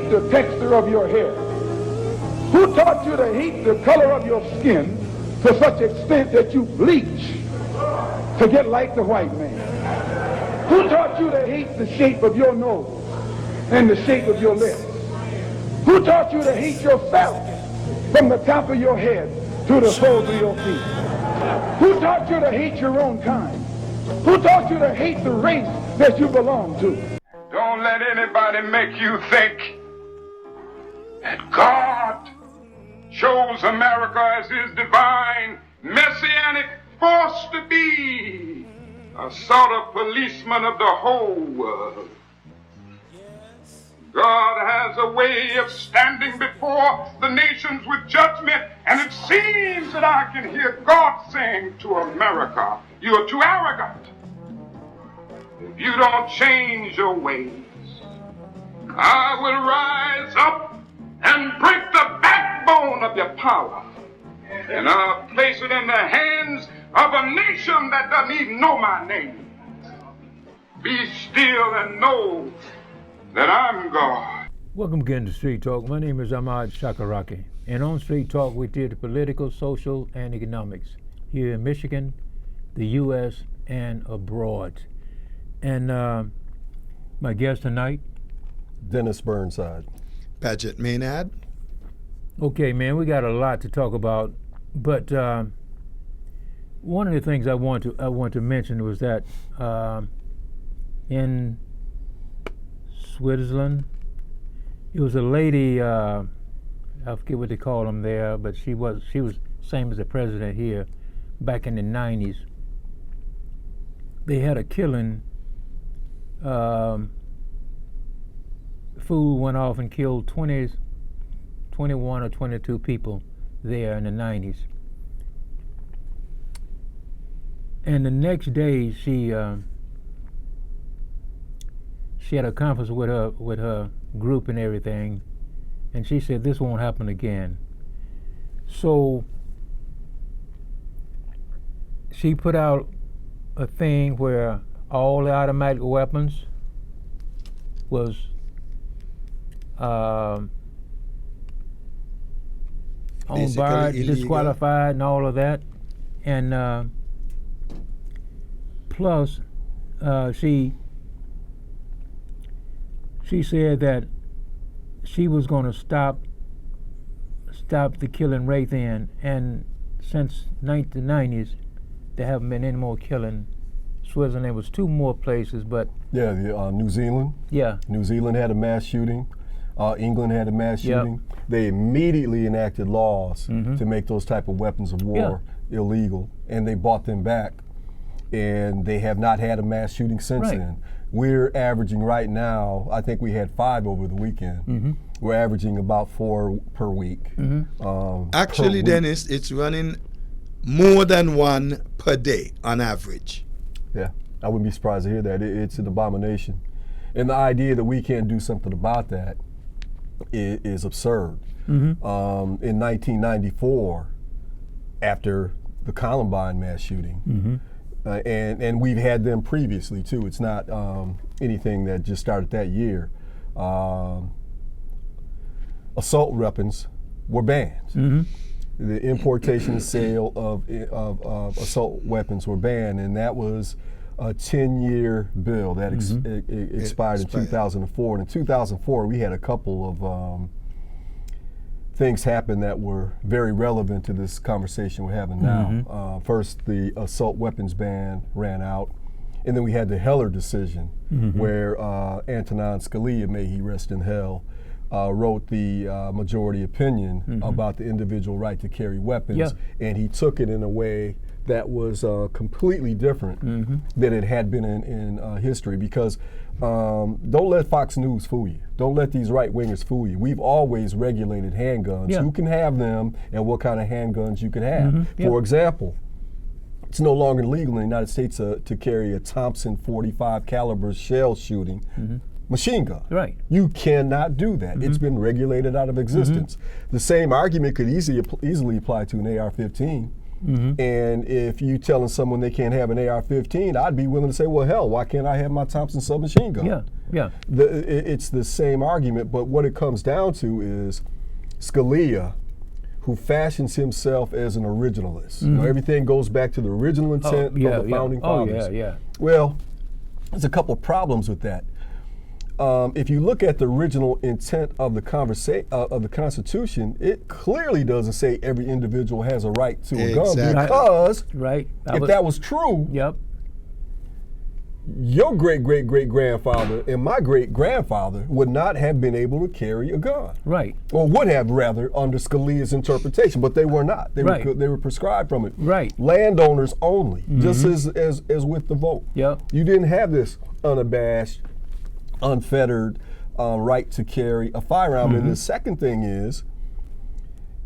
hate the texture of your hair? Who taught you to hate the color of your skin to such extent that you bleach to get like the white man? Who taught you to hate the shape of your nose and the shape of your lips? Who taught you to hate yourself from the top of your head to the soles of your feet? Who taught you to hate your own kind? Who taught you to hate the race that you belong to? Don't let anybody make you think that God chose America as his divine messianic force to be a sort of policeman of the whole world. God has a way of standing before the nations with judgment, and it seems that I can hear God saying to America, "You're too arrogant. If you don't change your ways, I will rise up and break the backbone of your power, and I'll place it in the hands of a nation that doesn't even know my name. Be still and know that I'm God." Welcome again to Street Talk. My name is Ahmad Shakaraki, and on Street Talk we deal with political, social, and economics here in Michigan, the U.S., and abroad. And my guest tonight, Dennis Burnside. Paget Maynard. Okay, man, we got a lot to talk about, but one of the things I want to mention was that in Switzerland, it was a lady. I forget what they call them there, but she was same as the president here, back in the 90s. They had a killing. Food went off and killed 21 or 22 people there in the 90s. And the next day, she had a conference with her group and everything, and she said this won't happen again. So she put out a thing where all the automatic weapons was owned by, disqualified, and all of that. And plus, she said that she was going to stop the killing right then. And since the 1990s, there haven't been any more killing. Switzerland, there was 2 more places, but Yeah, New Zealand. yeah, New Zealand had a mass shooting. England had a mass shooting. They immediately enacted laws to make those type of weapons of war illegal, and they bought them back. And they have not had a mass shooting since then. We're averaging right now, I think we had 5 over the weekend. We're averaging about 4 per week. Actually, Dennis, it's running more than 1 per day on average. Yeah, I wouldn't be surprised to hear that. It's an abomination. And the idea that we can't do something about that is absurd. In 1994, after the Columbine mass shooting, and we've had them previously too. It's not anything that just started that year. Assault weapons were banned. The importation and sale of assault weapons were banned, and that was a 10-year bill that expired in 2004. And in 2004, we had a couple of things happen that were very relevant to this conversation we're having now. First, the assault weapons ban ran out, and then we had the Heller decision, where Antonin Scalia, may he rest in hell, wrote the majority opinion about the individual right to carry weapons, and he took it in a way that was completely different than it had been in history. Because don't let Fox News fool you. Don't let these right-wingers fool you. We've always regulated handguns, who can have them, and what kind of handguns you can have. For example, it's no longer legal in the United States to carry a Thompson .45 caliber shell shooting machine gun. Right. You cannot do that. It's been regulated out of existence. The same argument could easily apply to an AR-15. And if you telling someone they can't have an AR-15, I'd be willing to say, well, hell, why can't I have my Thompson submachine gun? Yeah. It's the same argument, but what it comes down to is Scalia, who fashions himself as an originalist. You know, everything goes back to the original intent of the founding fathers. Well, there's a couple of problems with that. If you look at the original intent of the Constitution, it clearly doesn't say every individual has a right to a gun, because if that was true, your great-great-great-grandfather and my great-grandfather would not have been able to carry a gun. Right. Or would have, rather, under Scalia's interpretation, but they were not. They were prescribed from it. Right. Landowners only, just as with the vote. Yep. You didn't have this unabashed, unfettered right to carry a firearm. And the second thing is,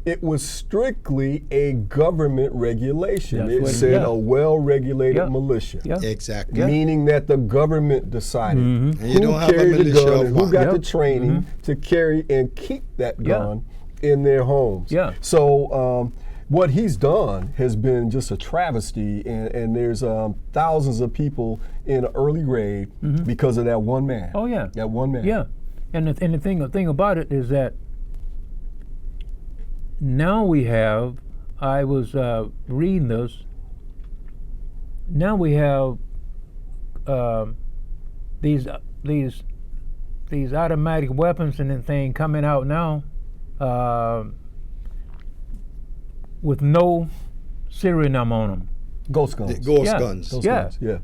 it was strictly a government regulation. It said a well-regulated militia. Exactly. Meaning that the government decided And you who don't have a carried the militia gun of and who one. got the training to carry and keep that gun in their homes. So what he's done has been just a travesty, and there's thousands of people in an early grave because of that one man. Oh yeah. That one man. Yeah. And the thing about it is that now we have, I was reading this, now we have these automatic weapons and thing coming out now with no serial number on them. Ghost guns. Ghost guns. Ghost guns. Yeah.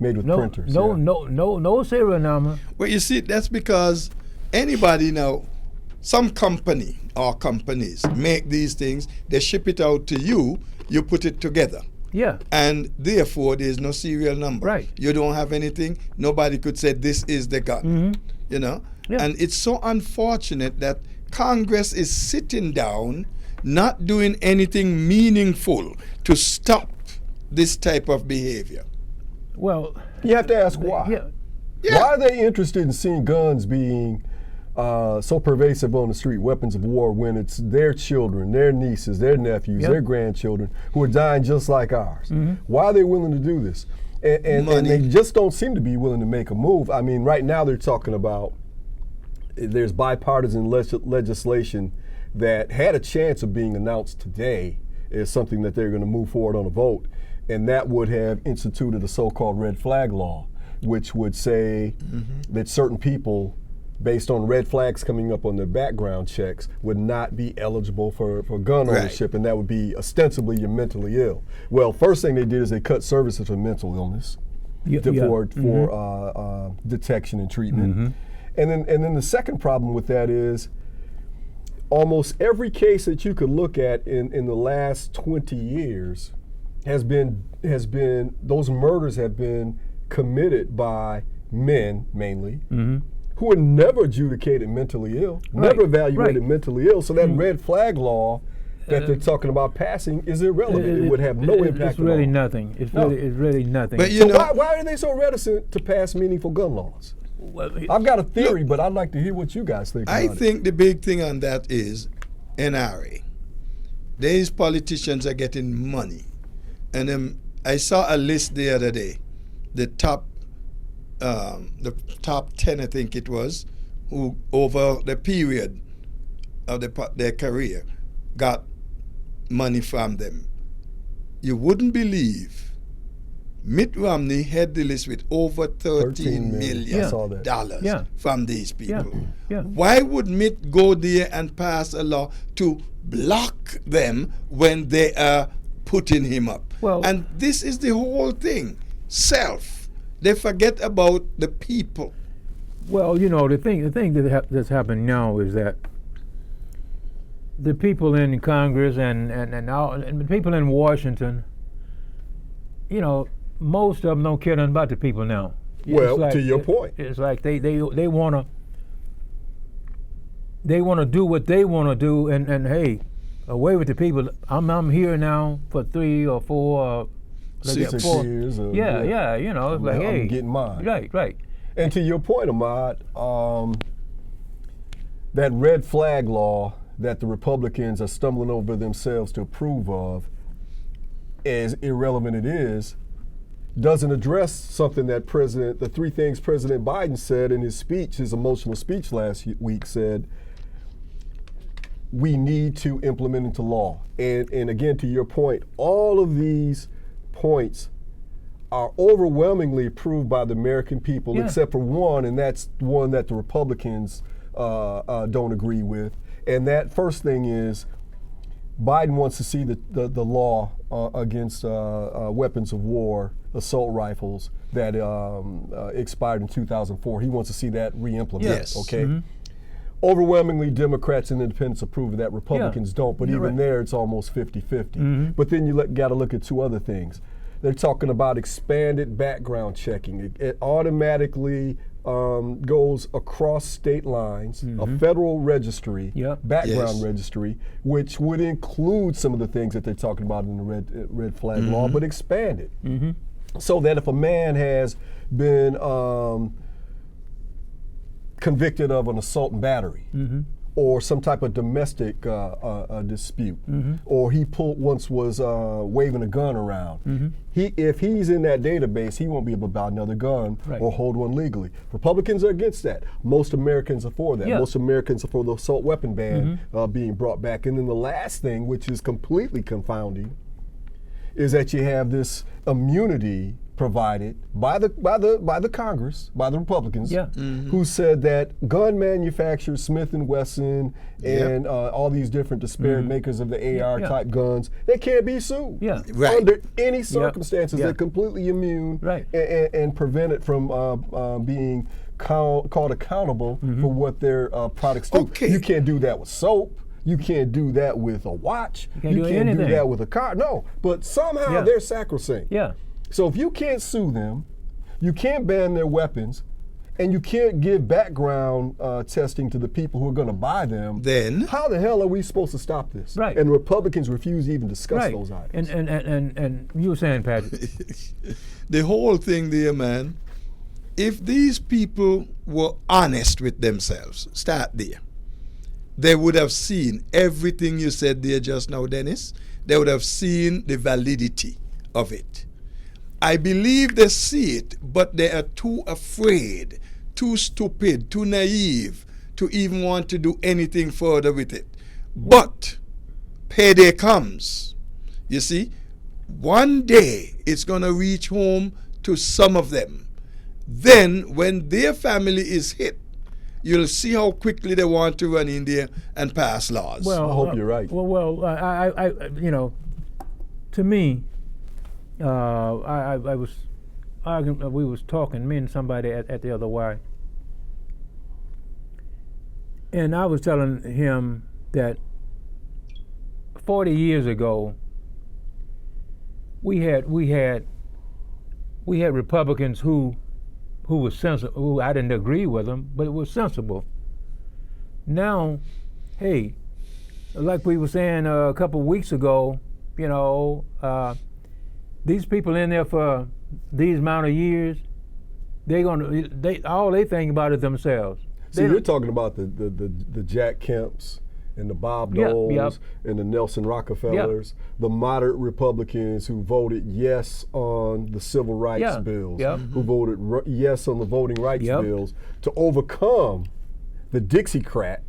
Made with printers. No serial number. Well, you see, that's because anybody now, some company or companies make these things, they ship it out to you, you put it together. Yeah. And therefore, there's no serial number. Right. You don't have anything. Nobody could say this is the gun. You know? Yeah. And it's so unfortunate that Congress is sitting down, not doing anything meaningful to stop this type of behavior. Well, you have to ask why. Yeah. Why are they interested in seeing guns being so pervasive on the street, weapons of war, when it's their children, their nieces, their nephews, their grandchildren who are dying just like ours? Why are they willing to do this? And they just don't seem to be willing to make a move. I mean, right now they're talking about there's bipartisan legislation that had a chance of being announced today as something that they're going to move forward on a vote, and that would have instituted a so-called red flag law, which would say that certain people, based on red flags coming up on their background checks, would not be eligible for gun ownership, and that would be ostensibly you're mentally ill. Well, first thing they did is they cut services for mental illness for detection and treatment. And then the second problem with that is almost every case that you could look at in the last 20 years has been those murders have been committed by men mainly, who were never adjudicated mentally ill, never evaluated mentally ill. So that red flag law that they're talking about passing is irrelevant. It would have no impact It's really at all. nothing. It's really nothing. But So why are they so reticent to pass meaningful gun laws? Well, I've got a theory, but I'd like to hear what you guys think about I it. think the big thing on that is NRA. These politicians are getting money. And I saw a list the other day, the top 10, I think it was, who over the period of their career got money from them. You wouldn't believe Mitt Romney had the list with over $13 million from these people. Why would Mitt go there and pass a law to block them when they are putting him up? Well, and this is the whole thing. Self. They forget about the people. Well, you know, the thing that's happening now is that the people in Congress and the people in Washington, you know, most of them don't care nothing about the people now. Well, to your point, it's like they wanna do what they wanna do, and hey, away with the people. I'm here now for 3 or 4, 6 years. You know, it's like, hey, I'm getting mine. Right. And to your point, Ahmad, that red flag law that the Republicans are stumbling over themselves to approve of as irrelevant it is, doesn't address something that the three things President Biden said in his speech, his emotional speech last week, said we need to implement into law. And again, to your point, all of these points are overwhelmingly approved by the American people, except for one, and that's one that the Republicans don't agree with. And that first thing is Biden wants to see the law against weapons of war, assault rifles, that expired in 2004. He wants to see that re-implemented. Yes. Okay. Mm-hmm. Overwhelmingly, Democrats and Independents approve of that. Republicans don't, but even there, it's almost 50-50. Mm-hmm. But then you got to look at two other things. They're talking about expanded background checking. It automatically goes across state lines, a federal registry, background registry, which would include some of the things that they're talking about in the red flag law, but expand it. So that if a man has been convicted of an assault and battery, or some type of domestic dispute, or he once was waving a gun around, if he's in that database, he won't be able to buy another gun or hold one legally. Republicans are against that. Most Americans are for that. Most Americans are for the assault weapon ban being brought back. And then the last thing, which is completely confounding, is that you have this immunity provided by the Congress, by the Republicans, who said that gun manufacturers, Smith & Wesson, and all these different disparate makers of the AR type guns, they can't be sued under any circumstances. They're completely immune and prevented from being called accountable for what their products do. You can't do that with soap. You can't do that with a watch. You can't do that with a car. No, but somehow they're sacrosanct. So if you can't sue them, you can't ban their weapons, and you can't give background testing to the people who are going to buy them, then how the hell are we supposed to stop this? And Republicans refuse to even discuss those items. And you were saying, Patrick? The whole thing there, man, if these people were honest with themselves, start there, they would have seen everything you said there just now, Dennis. They would have seen the validity of it. I believe they see it, but they are too afraid, too stupid, too naive to even want to do anything further with it. But payday comes. You see, one day it's going to reach home to some of them. Then when their family is hit, you'll see how quickly they want to run in there and pass laws. Well, I hope you're right. I you know, to me, I was arguing, we was talking, me and somebody at the other Y, and I was telling him that 40 years ago we had Republicans who were sensible, who I didn't agree with them, but it was sensible. Now, hey, like we were saying a couple of weeks ago, you know, these people in there for these amount of years, all they think about is themselves. See, you're talking about the Jack Kemps and the Bob Doles and the Nelson Rockefellers, the moderate Republicans who voted yes on the civil rights bills, who voted yes on the voting rights bills to overcome the Dixiecrat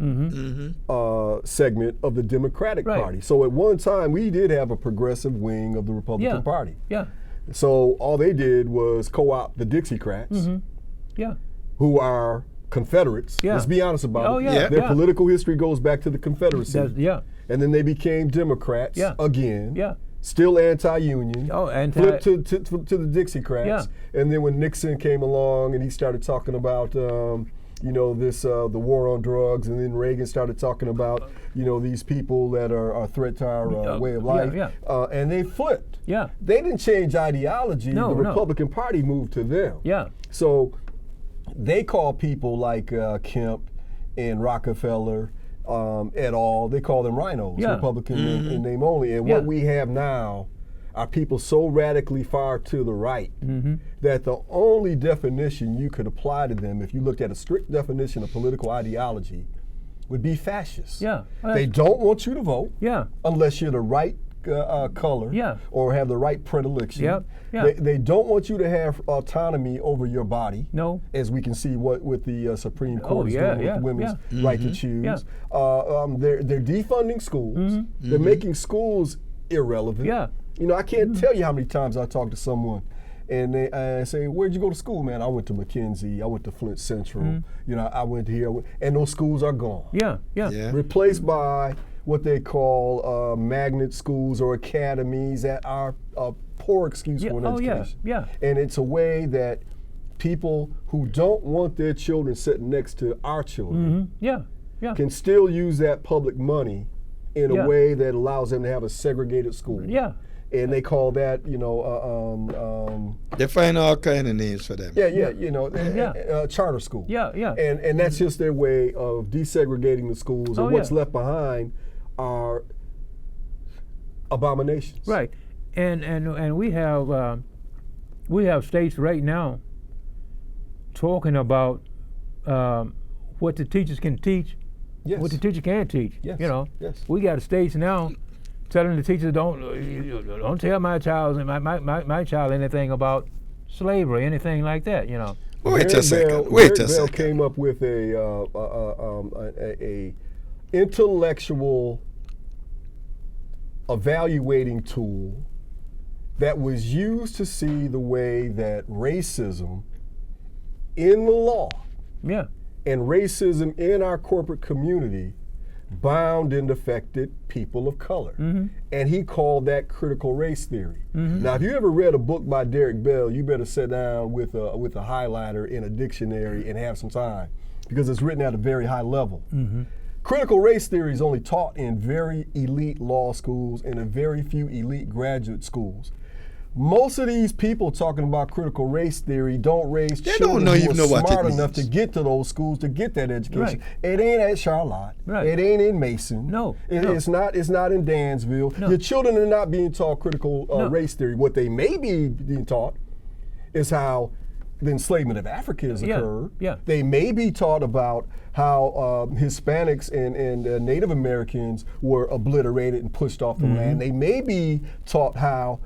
segment of the Democratic Party. So at one time, we did have a progressive wing of the Republican Party. So all they did was co-opt the Dixiecrats, who are Confederates. Let's be honest about it. Their political history goes back to the Confederacy. And then they became Democrats again. Still anti-union. Flipped to the Dixiecrats. And then when Nixon came along and he started talking about you know, this the war on drugs, and then Reagan started talking about, you know, these people that are a threat to our way of life, and they flipped. They didn't change ideology. The Republican Party moved to them. So they call people like Kemp and Rockefeller et al., they call them rhinos, Republican in name only. And what we have now are people so radically far to the right that the only definition you could apply to them, if you looked at a strict definition of political ideology, would be fascist. They don't want you to vote unless you're the right color Yeah. or have the right predilection. Yep, yeah. They don't want you to have autonomy over your body. No. As we can see what with the Supreme Court is yeah, doing with women's right to choose. Yeah. They're defunding schools. They're making schools irrelevant. Yeah. You know, I can't tell you how many times I talk to someone and they say, "Where'd you go to school, man?" I went to McKenzie. I went to Flint Central. You know, I went here, and those schools are gone. Yeah. Replaced by what they call magnet schools or academies that are a poor excuse for an education. Yeah. And it's a way that people who don't want their children sitting next to our children Yeah. can still use that public money in a way that allows them to have a segregated school. Yeah. And they call that, you know, They find all kind of names for them. you know, charter school. Yeah. And that's just their way of desegregating the schools, and what's yeah. left behind are abominations. Right, and we have states right now talking about what the teachers can teach, what the teacher can't teach. Yes. You know, Yes. we got states now telling the teachers don't tell my child anything about slavery, anything like that. You know. Wait a second. Bell came up with a intellectual evaluating tool that was used to see the way that racism in the law Yeah. and racism in our corporate community bound and affected people of color. And he called that critical race theory. Now, if you ever read a book by Derek Bell, you better sit down with a highlighter in a dictionary and have some time, because it's written at a very high level. Critical race theory is only taught in very elite law schools and in very few elite graduate schools. Most of these people talking about critical race theory don't raise children who are smart enough to get to those schools to get that education. Right. It ain't at Charlotte. Right. It ain't in Mason. No. It's not in Dansville. No. Your children are not being taught critical race theory. What they may be being taught is how the enslavement of Africans occurred. Yeah. They may be taught about how Hispanics and Native Americans were obliterated and pushed off the land. They may be taught how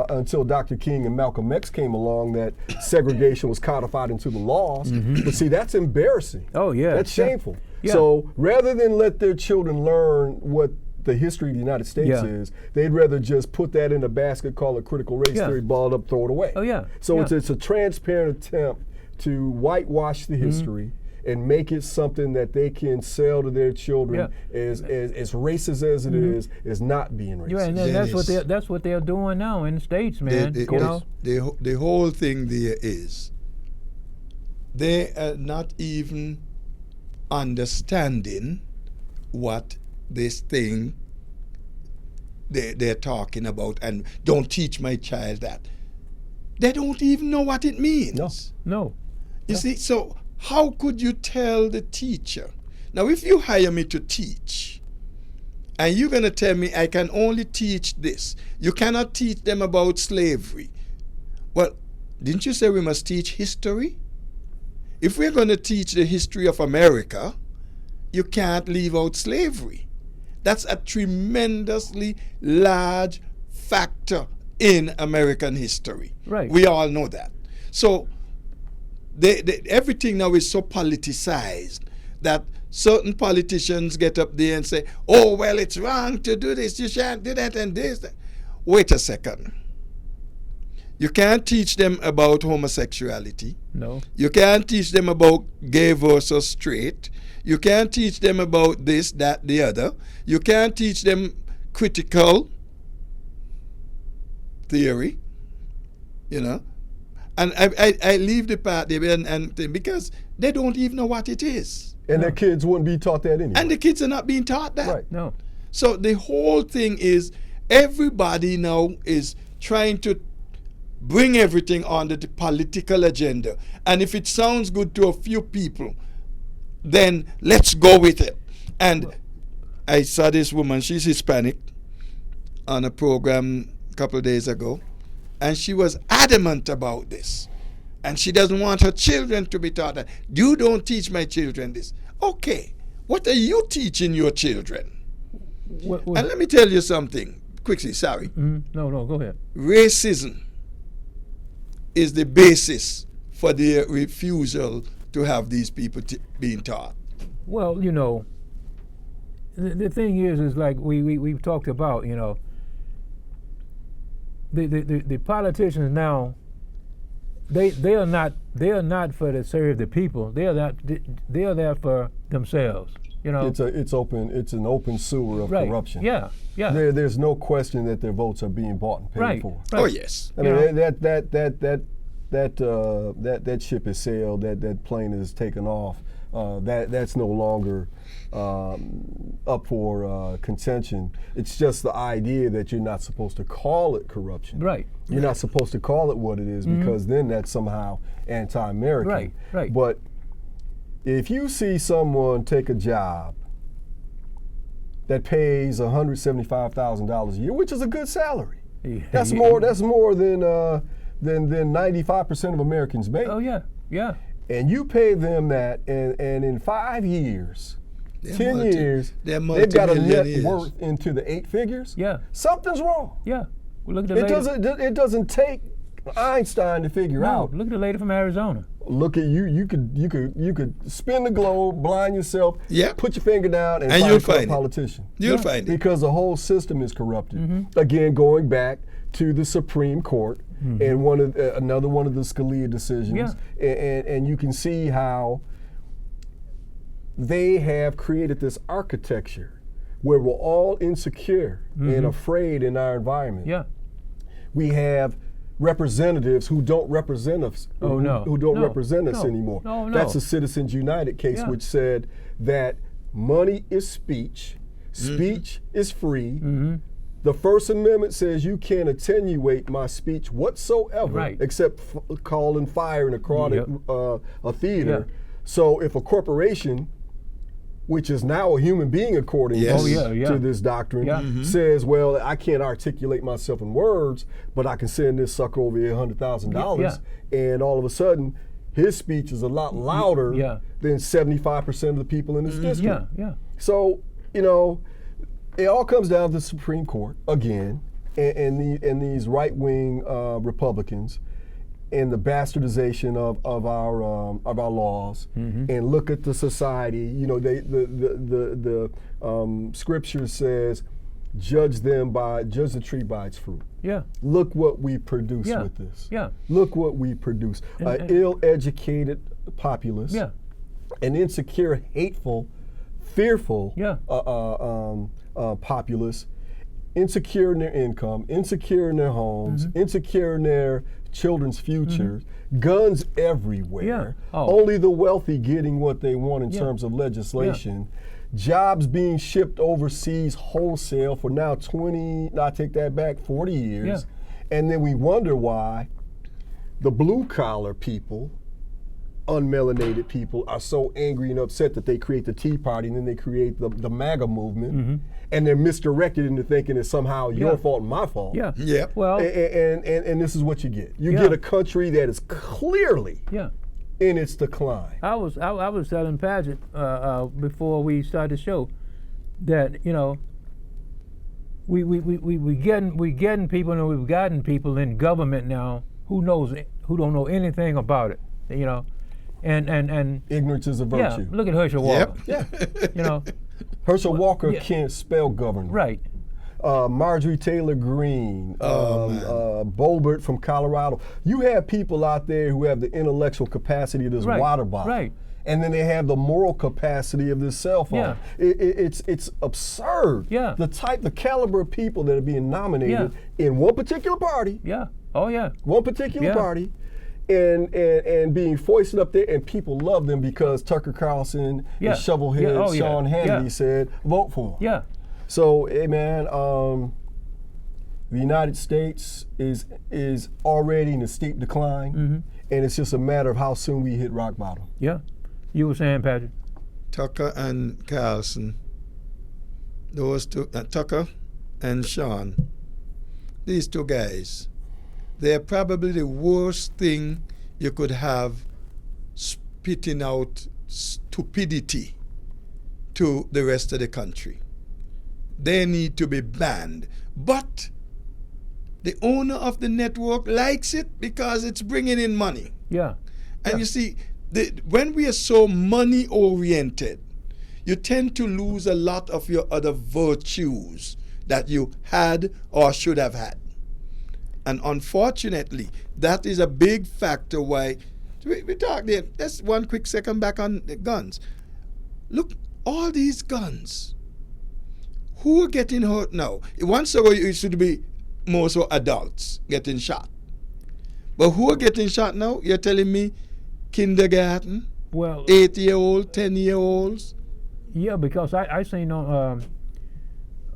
until Dr. King and Malcolm X came along, that segregation was codified into the laws. But see, that's embarrassing. Oh, yeah. That's shameful. Yeah. So rather than let their children learn what the history of the United States is, they'd rather just put that in a basket, call it critical race theory, ball it up, throw it away. Oh, yeah. So it's a transparent attempt to whitewash the history and make it something that they can sell to their children as racist as it is not being racist. Yeah, and then that's what they're doing now in the States, man. The whole thing there is they are not even understanding what this thing they're talking about, and don't teach my child that. They don't even know what it means. No. You see, so how could you tell the teacher? Now, if you hire me to teach, and you're going to tell me I can only teach this, you cannot teach them about slavery. Well, didn't you say we must teach history? If we're going to teach the history of America, you can't leave out slavery. That's a tremendously large factor in American history. Right. We all know that. So everything now is so politicized that certain politicians get up there and say, oh, well, it's wrong to do this, you shan't do that and this. Wait a second. You can't teach them about homosexuality. No. You can't teach them about gay versus straight. You can't teach them about this, that, the other. You can't teach them critical theory, you know. And I leave the part there and because they don't even know what it is. And their kids wouldn't be taught that anyway. And the kids are not being taught that. Right. No. So the whole thing is everybody now is trying to bring everything onto the political agenda. And if it sounds good to a few people, then let's go with it. And I saw this woman, she's Hispanic, on a program a couple of days ago, and she was adamant about this. And she doesn't want her children to be taught that. You don't teach my children this. Okay, what are you teaching your children? What, And let me tell you something. quickly, sorry. No, go ahead. Racism is the basis for their refusal to have these people being taught. Well, you know, the thing is like we've talked about, you know, the politicians now, they are not for to serve the people. They are there for themselves. You know, It's an open sewer of right. corruption. Yeah. There's no question that their votes are being bought and paid Right. for. Oh yes. I mean, that ship is sailed. That plane is taken off. That's no longer up for contention. It's just the idea that you're not supposed to call it corruption. Right. You're not supposed to call it what it is because then that's somehow anti-American. Right. But if you see someone take a job that pays $175,000 a year, which is a good salary, that's more than 95% of Americans make. Oh yeah. And you pay them that, and in 5 years, 10 years, they're they've got a net multimillionaires. worth into the 8 figures. Yeah. Something's wrong. Yeah. Well, look at the It doesn't take Einstein to figure out. Look at the lady from Arizona. Look at you. You could spin the globe, blind yourself. Yeah. Put your finger down and you'll find find a it. politician. You'll find it. Because the whole system is corrupted. Again, going back to the Supreme Court and another one of the Scalia decisions, and you can see how they have created this architecture where we're all insecure and afraid in our environment. Yeah. We have representatives who don't represent us. Oh, no. Who don't No. represent us No. anymore. No. That's the Citizens United case, Yeah. which said that money is speech, speech is free. The First Amendment says you can't attenuate my speech whatsoever, Right. except calling fire in a crowded a theater. Yeah. So if a corporation, which is now a human being according Yes. to this doctrine, Yeah. says, well, I can't articulate myself in words, but I can send this sucker over here $100,000, and all of a sudden, his speech is a lot louder than 75% of the people in this district. Yeah. So, you know, it all comes down to the Supreme Court again, and these right-wing Republicans, and the bastardization of our laws, and look at the society. You know, the scripture says, judge the tree by its fruit. Yeah. Look what we produce with this. Yeah. Look what we produce. An ill-educated populace. Yeah. An insecure, hateful, fearful populace, insecure in their income, insecure in their homes, insecure in their children's futures, guns everywhere, only the wealthy getting what they want in terms of legislation, jobs being shipped overseas wholesale for now 40 years, and then we wonder why the blue collar people, unmelanated people, are so angry and upset that they create the Tea Party and then they create the MAGA movement, and they're misdirected into thinking it's somehow your fault and my fault. Yeah. Yep. Well. And this is what you get. You get a country that is clearly in its decline. I was telling Paget before we started the show that, you know, we getting people, and we've gotten people in government now who don't know anything about it, you know, and ignorance is a virtue. Yeah, look at Herschel Walker. You know, Herschel Walker can't spell government. Right. Marjorie Taylor Greene, Boebert from Colorado. You have people out there who have the intellectual capacity of this water bottle. Right. And then they have the moral capacity of this cell phone. It's absurd. The caliber of people that are being nominated in one particular party. One particular party. And being foisted up there, and people love them because Tucker Carlson and shovelhead Sean Hannity said, vote for him. So, hey man, the United States is already in a steep decline, and it's just a matter of how soon we hit rock bottom. Yeah. You were saying, Patrick? Tucker and Carlson, those two, Tucker and Sean, these two guys, they're probably the worst thing you could have spitting out stupidity to the rest of the country. they need to be banned. But the owner of the network likes it because it's bringing in money. Yeah. And you see, when we are so money oriented, you tend to lose a lot of your other virtues that you had or should have had. And unfortunately, that is a big factor why we talk there. Just one quick second back on the guns. Look, all these guns. Who are getting hurt now? Once ago, it should be more so adults getting shot. But who are getting shot now? You're telling me kindergarten, Well, 8-year-old, 10-year-olds? yeah, because I seen on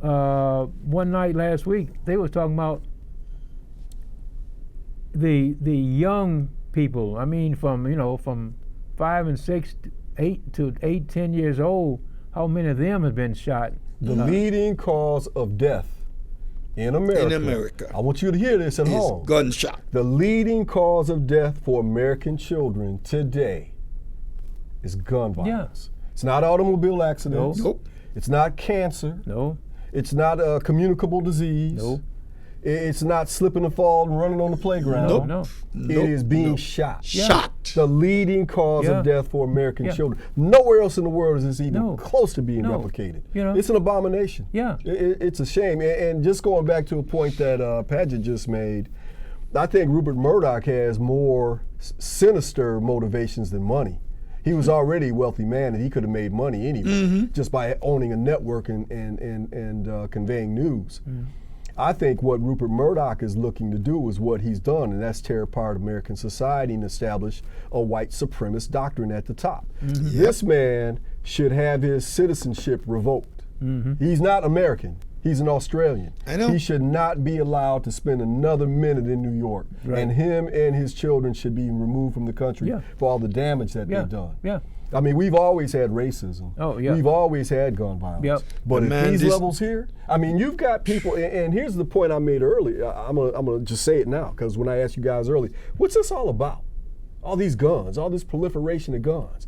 one night last week they was talking about the young people. I mean, from 5 and 6, 8 to 8, 10 years old. How many of them have been shot? The leading cause of death in America. I want you to hear this at Is home. gunshot. The leading cause of death for American children today is gun violence. It's not automobile accidents. Nope. It's not cancer. No. It's not a communicable disease. No. It's not slipping and fall and running on the playground. No. No. It is being shot. Shot. The leading cause Yeah. of death for American Yeah. children. Nowhere else in the world is this even No. close to being No. replicated. You know. It's an abomination. Yeah. It's a shame. And just going back to a point that Padgett just made, I think Rupert Murdoch has more sinister motivations than money. He was already a wealthy man, and he could have made money anyway just by owning a network and conveying news. I think what Rupert Murdoch is looking to do is what he's done, and that's tear apart American society and establish a white supremacist doctrine at the top. This man should have his citizenship revoked. He's not American. He's an Australian. I know. He should not be allowed to spend another minute in New York. Right. And him and his children should be removed from the country Yeah. for all the damage that Yeah. they've done. Yeah. I mean, we've always had racism. Oh, yeah. We've always had gun violence. Yep. But Man, at these this- levels here, I mean, you've got people, and here's the point I made earlier. I'm gonna just say it now, because when I asked you guys earlier, what's this all about? All these guns, all this proliferation of guns.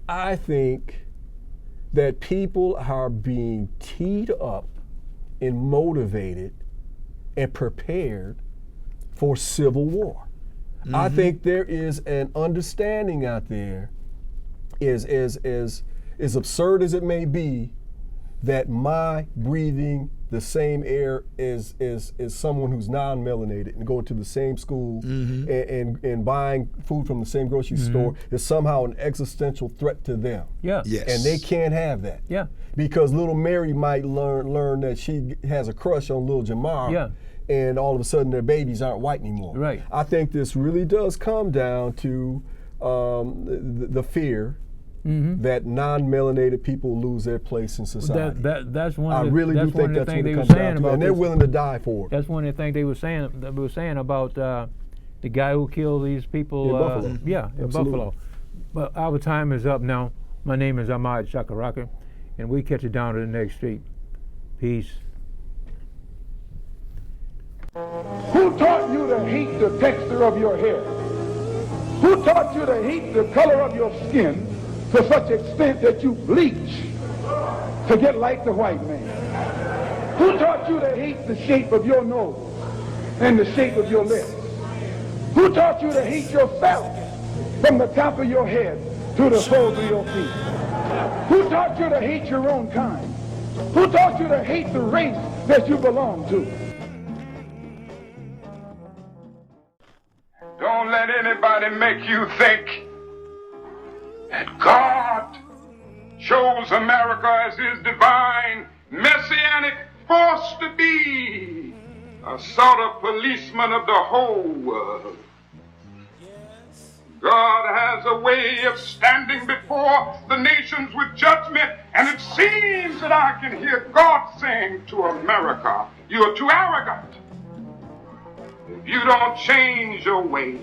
I think that people are being teed up and motivated and prepared for civil war. I think there is an understanding out there, as absurd as it may be, that my breathing the same air as someone who's non-melanated and going to the same school and buying food from the same grocery store is somehow an existential threat to them. Yeah. Yes. And they can't have that. Yeah. Because little Mary might learn that she has a crush on little Jamar. Yeah. And all of a sudden their babies aren't white anymore. Right. I think this really does come down to the fear that non-melanated people lose their place in society. That's one. I Of the, really that's do one think of the that's things what they it were comes saying down to, about and they're this. willing to die for it. That's one of the things they were saying about the guy who killed these people. In Buffalo. In Absolutely. Buffalo. But our time is up now. My name is Ahmad Shakaraka, and we catch it down to the next street. Peace. Who taught you to hate the texture of your hair? Who taught you to hate the color of your skin to such extent that you bleach to get like the white man? Who taught you to hate the shape of your nose and the shape of your lips? Who taught you to hate yourself from the top of your head to the soles of your feet? Who taught you to hate your own kind? Who taught you to hate the race that you belong to? Don't let anybody make you think that God chose America as his divine messianic force to be a sort of policeman of the whole world. God has a way of standing before the nations with judgment, and it seems that I can hear God saying to America, "You are too arrogant. If you don't change your ways,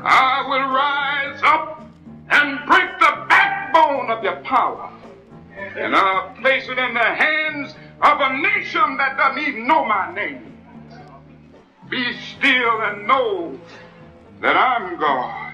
I will rise up and break the backbone of your power, and I'll place it in the hands of a nation that doesn't even know my name. Be still and know that I'm God."